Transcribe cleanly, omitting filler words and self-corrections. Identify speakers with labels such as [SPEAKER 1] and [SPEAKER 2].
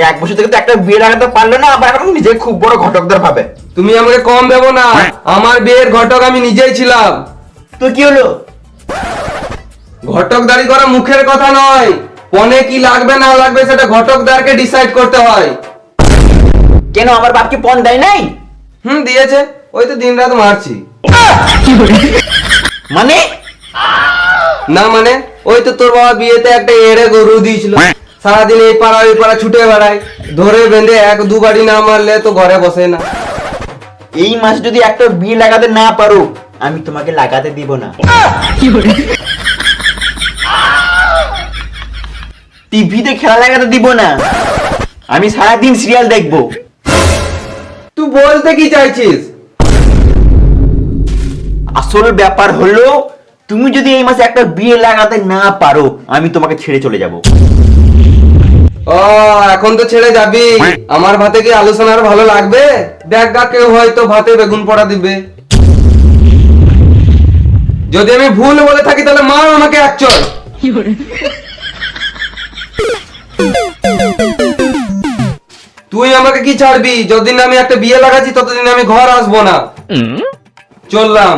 [SPEAKER 1] এক বছর থেকে তো একটা বিয়ে লাগাতে পারলে না, আবার এখন নিজে খুব বড় ঘটকদার ভাবে।
[SPEAKER 2] তুমি আমাকে কম দেবো না, আমার বিয়ের ঘটক আমি নিজেই ছিলাম।
[SPEAKER 1] তো কি হলো?
[SPEAKER 2] ঘটকদারি করা মুখের কথা নয়, পনে কি লাগবে না লাগবে সেটা ঘটকদারকে ডিসাইড করতে হয়।
[SPEAKER 1] কেন, আমার বাপ কি পণ দেয় নাই?
[SPEAKER 2] দিয়েছে, ওই তো দিন রাত মারছি।
[SPEAKER 1] মানে?
[SPEAKER 2] না মানে, ওই তো তোর বাবা বিয়েতে একটা এড়ে গরু দিয়েছিল, সারাদিন এই পাড়া ওই পাড়া ছুটে বেড়ায়, ধরে বেঁধে এক দু বাড়ি না মারলে তো ঘরে বসে না।
[SPEAKER 1] এই মাসে যদি একটা বিয়ে লাগাতে না পারো, আমি তোমাকে লাগাতে দিব না। টিভিতে খেলা লাগাতে দিব না, আমি সারাদিন সিরিয়াল দেখবো।
[SPEAKER 2] তুই বলতে কি চাইছিস?
[SPEAKER 1] আসল ব্যাপার হলো, তুমি যদি এই মাসে একটা বিয়ে লাগাতে না পারো, আমি তোমাকে ছেড়ে চলে যাব।
[SPEAKER 2] ও, এখন তো ছেড়ে যাবি, আমার ভাতে কি আলোচনা আর ভালো লাগবে? দেখ গা, কেউ হয়তো ভাতে বেগুন পোড়া দিবে। যদি আমি ভুল বলে থাকি তাহলে মার আমাকে এক চড়। তুই আমাকে কি ছাড়বি? যতদিন আমি একটা বিয়ে লাগাচ্ছি ততদিন আমি ঘর আসবো না। চললাম।